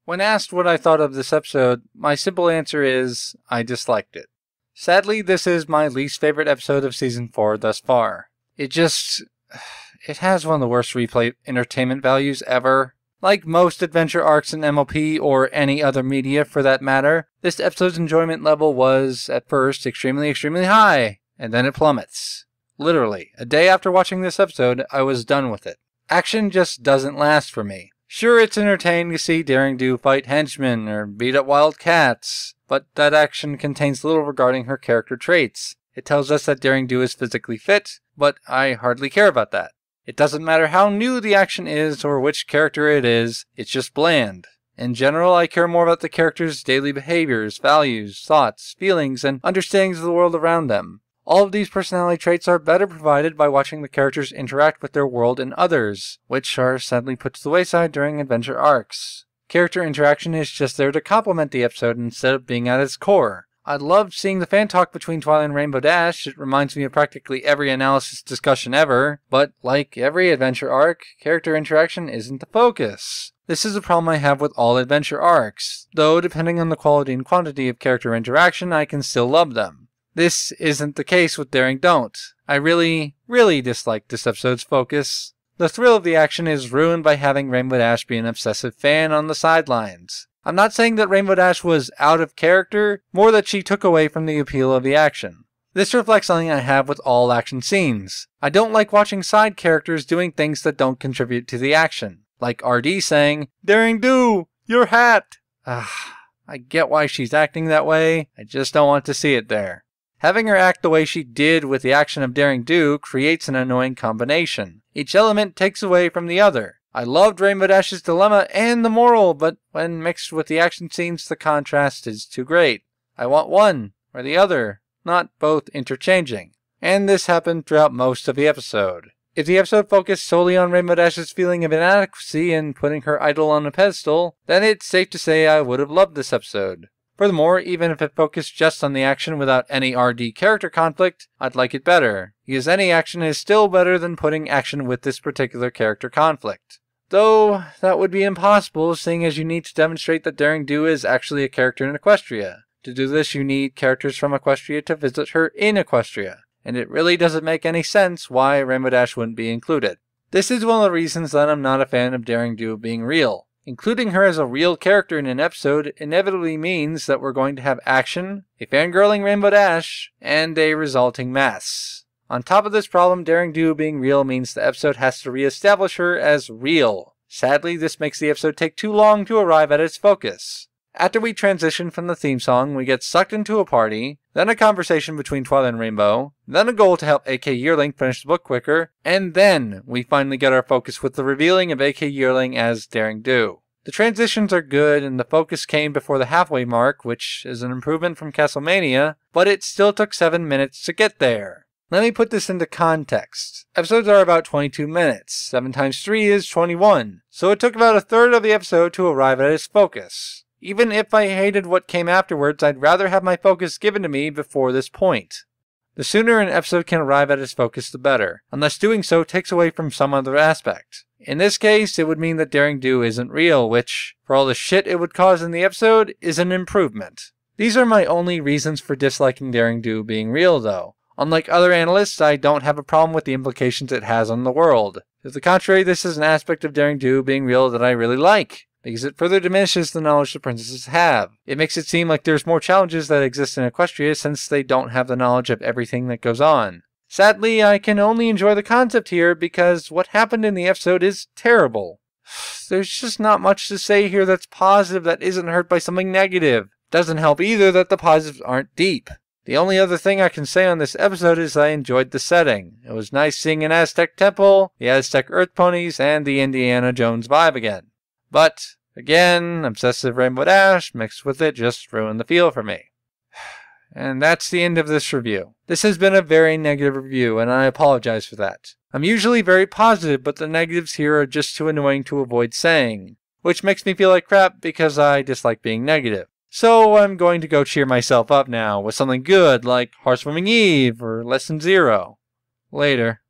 When asked what I thought of this episode, my simple answer is, I disliked it. Sadly, this is my least favorite episode of Season 4 thus far. It has one of the worst replay entertainment values ever. Like most adventure arcs in MLP, or any other media for that matter, this episode's enjoyment level was, at first, extremely high, and then it plummets. Literally, a day after watching this episode, I was done with it. Action just doesn't last for me. Sure, it's entertaining to see Daring Do fight henchmen or beat up wild cats, but that action contains little regarding her character traits. It tells us that Daring Do is physically fit, but I hardly care about that. It doesn't matter how new the action is or which character it is, it's just bland. In general, I care more about the character's daily behaviors, values, thoughts, feelings, and understandings of the world around them. All of these personality traits are better provided by watching the characters interact with their world and others, which are sadly put to the wayside during adventure arcs. Character interaction is just there to complement the episode instead of being at its core. I loved seeing the fan talk between Twilight and Rainbow Dash. It reminds me of practically every analysis discussion ever, but like every adventure arc, character interaction isn't the focus. This is a problem I have with all adventure arcs, though depending on the quality and quantity of character interaction, I can still love them. This isn't the case with Daring Don't. I really dislike this episode's focus. The thrill of the action is ruined by having Rainbow Dash be an obsessive fan on the sidelines. I'm not saying that Rainbow Dash was out of character, more that she took away from the appeal of the action. This reflects something I have with all action scenes. I don't like watching side characters doing things that don't contribute to the action. Like RD saying, "Daring Do, your hat!" I get why she's acting that way, I just don't want to see it there. Having her act the way she did with the action of Daring Do creates an annoying combination. Each element takes away from the other. I loved Rainbow Dash's dilemma and the moral, but when mixed with the action scenes, the contrast is too great. I want one or the other, not both interchanging. And this happened throughout most of the episode. If the episode focused solely on Rainbow Dash's feeling of inadequacy and putting her idol on a pedestal, then it's safe to say I would have loved this episode. Furthermore, even if it focused just on the action without any RD character conflict, I'd like it better, because any action is still better than putting action with this particular character conflict. Though, that would be impossible, seeing as you need to demonstrate that Daring Do is actually a character in Equestria. To do this, you need characters from Equestria to visit her in Equestria, and it really doesn't make any sense why Rainbow Dash wouldn't be included. This is one of the reasons that I'm not a fan of Daring Do being real. Including her as a real character in an episode inevitably means that we're going to have action, a fangirling Rainbow Dash, and a resulting mess. On top of this problem, Daring Do being real means the episode has to re-establish her as real. Sadly, this makes the episode take too long to arrive at its focus. After we transition from the theme song, we get sucked into a party, then a conversation between Twilight and Rainbow, then a goal to help AK Yearling finish the book quicker, and then we finally get our focus with the revealing of AK Yearling as Daring Do. The transitions are good, and the focus came before the halfway mark, which is an improvement from Castlemania, but it still took 7 minutes to get there. Let me put this into context. Episodes are about 22 minutes. 7 times 3 is 21, so it took about a third of the episode to arrive at its focus. Even if I hated what came afterwards, I'd rather have my focus given to me before this point. The sooner an episode can arrive at its focus, the better, unless doing so takes away from some other aspect. In this case, it would mean that Daring Do isn't real, which, for all the shit it would cause in the episode, is an improvement. These are my only reasons for disliking Daring Do being real, though. Unlike other analysts, I don't have a problem with the implications it has on the world. To the contrary, this is an aspect of Daring Do being real that I really like, because it further diminishes the knowledge the princesses have. It makes it seem like there's more challenges that exist in Equestria since they don't have the knowledge of everything that goes on. Sadly, I can only enjoy the concept here because what happened in the episode is terrible. There's just not much to say here that's positive that isn't hurt by something negative. Doesn't help either that the positives aren't deep. The only other thing I can say on this episode is I enjoyed the setting. It was nice seeing an Aztec temple, the Aztec earth ponies, and the Indiana Jones vibe again. But, again, obsessive Rainbow Dash mixed with it just ruined the feel for me. And that's the end of this review. This has been a very negative review, and I apologize for that. I'm usually very positive, but the negatives here are just too annoying to avoid saying, which makes me feel like crap because I dislike being negative. So I'm going to go cheer myself up now with something good like Heartswarming Eve or Lesson 0. Later.